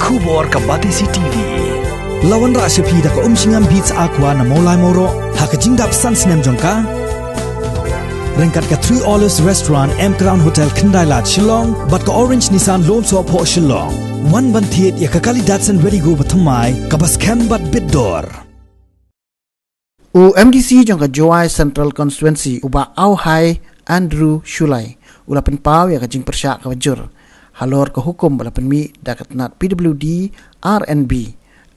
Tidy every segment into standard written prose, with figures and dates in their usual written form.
Kubor ka Batisi TV. Lawan ra sepi da ka singam beats aqua na molai moro hakajing dap sans nem jongka. Rengkat ka 3 Olives Restaurant M Crown Hotel Kendai Lat Shillong bat ka Orange Nissan Lone So Po Shillong. One ban thiet ya ka kali Datsun Ready Go bathamai ka bas kem bat bidor. U MDC jong ka Joy Central Constituency uba au hai Andrew Shulai ula pen pau ya ka jing persyak ka wajur halor ka hukum bala pen mi dakat nat PWD RNB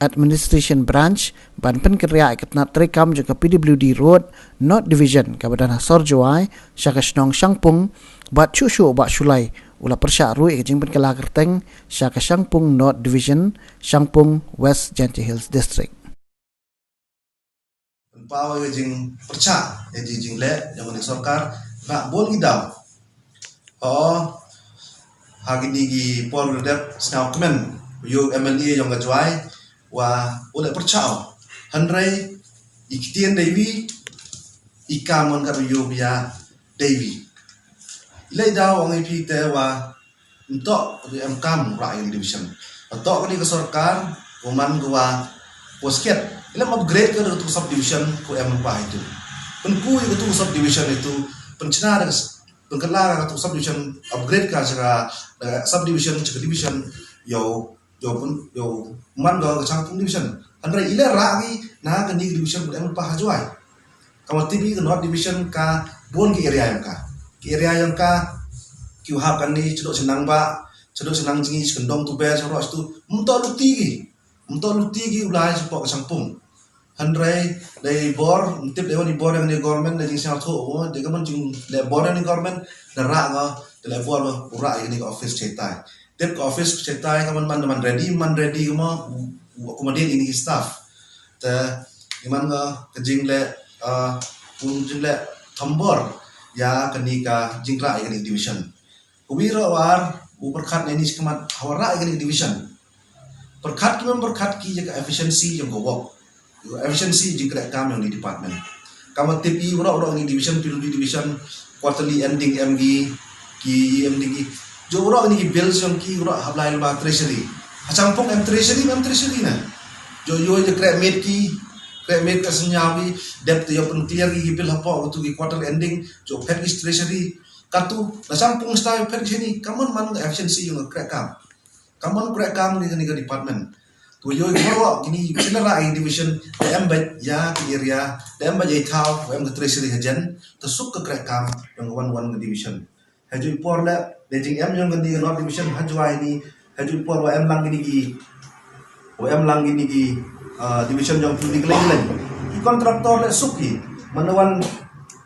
Administration Branch ban pen kerja ikat nat rekam jong ka PWD Road North Division ka badan hasor Joy syaka snong Shangpung bat chu ba Shulai ula persyak ru ka jing pen kala kerteng syaka Shangpung North Division Shangpung West Gentle Hills District. Power jing percak jing le yang mani sarkar nak bol gidaw hagi gi pol redep snapmen yo MLA yang gajwai wa oleh percak handrai iktian dewi ikamon kar yo biya dewi le daw ang ipi te wa untuk MKM rakyat division atau kali ke sarkar kuman gua posket ilam upgrade ke untuk subdivision ku M4 itu. Penku itu subdivision itu pencina ada pengkelar atau subdivision upgrade ke cara subdivision ke division yo man go ke Shangpung division. Andre ila ragi na ke division ku M4 hajwai. Kamu TV ke North division ka bon ke area yang ka. Ke area yang ka kiu hakan ni cedok senang jingi kendong tu ber sorok itu untuk luti ulai support ke Shangpung. Handrai dari bor tip dewan di bor yang di government dari siapa tu dia kan jing dari bor yang di government darak ga dari bor pura ini ke office cetai tip ke office cetai kaman man ready kemo kemudian ini staff te iman ga kejing le pun jing le tambor ya kenika jingra ini division kuwira war berkat ini kemat hawara ini division berkat ki jaga efficiency yang gowok efficiency jika kami yang di department. Kamu TP orang ini division, division quarterly ending MG, jo orang ini bills yang ki orang apply lepas treasury. Hacampung treasury na. Jo je credit ke senyawi debt yang pun clear ki bill apa waktu ki quarter ending jo pet is treasury. Katu hacampung style pet sini. Kamu man efficiency yang credit kam. Kamu credit kam ni ke department. Tujuh orang ini sebenarnya division DM ya area DM baca tahu DM treasury hajan tersuk ke kerekam yang one division haju por le dejing M yang di North division hajwa ini haju por M lang ini division yang pun dikeleng kontraktor le suki menewan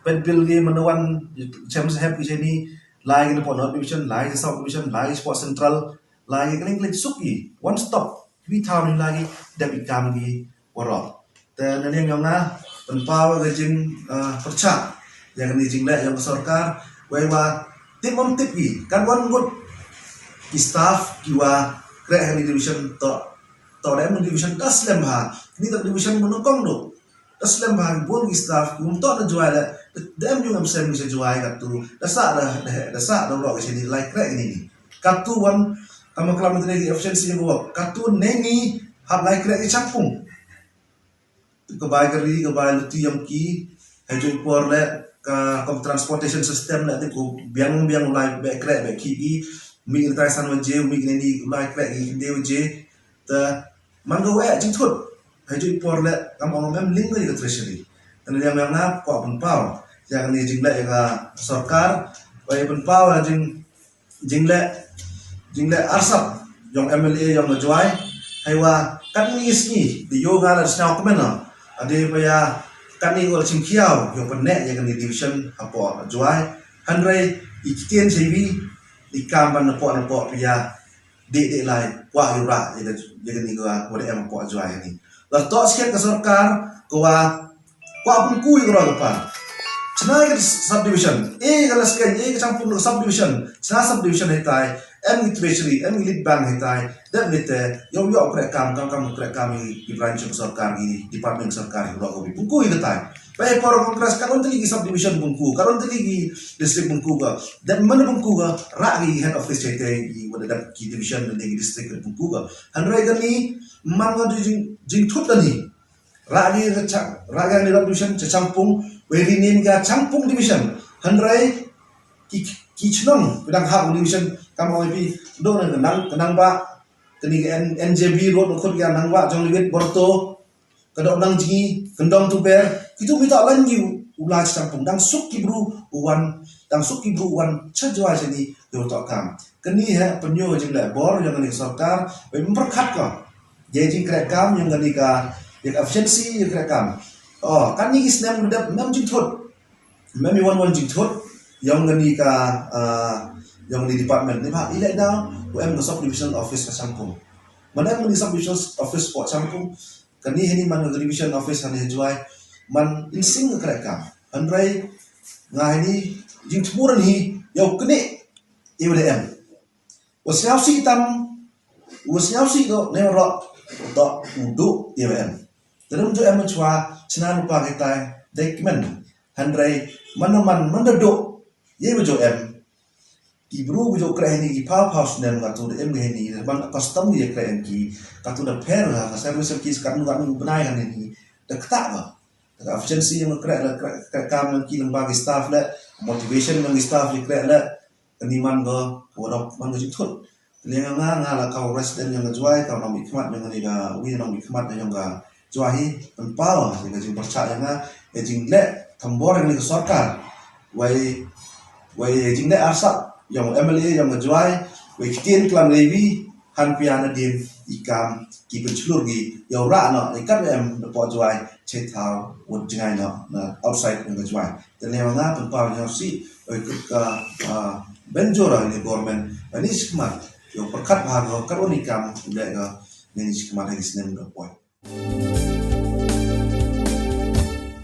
penbil di menewan James Happy sini lagi di North division lagi South division lagi Sport Central lagi keleng suki one stop we tahun lagi dapat kami warok. Dan yang na tanpa gajing percak yang gajing le yang sarkar wewa tip kan one good staff kiwa krek division to dem division taslem ha ni tak division menokong do taslem ha bon staff untuk na jual dem juga bisa jual katu dasa ro ke sini like krek ini katu one kamu kelam itu efisiensi yang buat kartun neni hab like lagi Shangpung kebaik luti yang ki haju por le ka transportation system le tu biang mulai baik ki mi kita san waje mi neni like lagi je ta manggo jing thut haju por le kamu ngom link ke treasury dan yang na ko penpau yang ni jing le ka sarkar wai penpau jing le arsap yang MLA yang ngejuai haywa kan ni isni di yoga la snau kemana ade paya kan ni ol cingkiau yang penek yang ni division apa juai handrai iktian CV di kampan nepok paya de lai kwa yura yang ni gua boleh em apa juai ni la to sikit ke sarkar kwa pun ku yura apa Cina subdivision, kalau sekian, Shangpung subdivision, Cina subdivision itu, em treasury em lead bank hitai dan mite yo krek kam krek kami di branch sarkar di department sarkar ro ko buku hitai pai por kongres karon tili subdivision bungku karon tili district bungku ga dan mana bungku ga ragi head office cete di wada ki division dan di district bungku ga hanrai gani manga jing thut ni ragi ni division campung weri ni ga campung division hanrai ki chnong pedang hak division kamu ipi do kenang ba kini NJB road ukut ga nang ba jong libet borto kedok nang jingi kendong tu ber itu minta lagi ulah campung dang suk kibru uwan chajwa jadi do to kam kini ha penyo jing la bor yang ni sarkar memperkat ko jadi krek kam yang ni ka yang efficiency yang krek kam kan ni islam mendap nam jing thot memi wan jing thot yang ni ka yang di department ni ba ilek dah em the subdivision office ka sampung mana em ni subdivision office po sampung kani hini man division office han juai man insing krek kam andrai ngahini jing tmuran hi yau kene EWDM wasnyau si do ne ro do udu EWDM dalam jo em chwa chna lupa kita dokumen handrai manaman mandado ye jo em ki bru jo kreh ni ki power house nem ka tu em ge ni ban custom ye kreh ki ka tu da per ha service ki kan ga nu benai kan ni da kta ba da efficiency yang kreh kam ki lembaga staff la motivation ng staff ni kreh la kaniman go kodok man go jitut lenga nga la ka resident yang juai ka nam ikmat yang ni ga wi nam ikmat yang ga juai pan power ni ga jing percha yang e jing le thambor ni sarkar wai jing le arsap yang MLA yang juai wai kitien klam levi han piana din ikam ki pencelur gi yau ra no ikat em de po juai chetau wot jingai no outside yang juai dan lenga nga pan power yang si oi ka benjora ni government ani skmat yo perkat bahag karonikam udah ga ni skmat lagi senen do point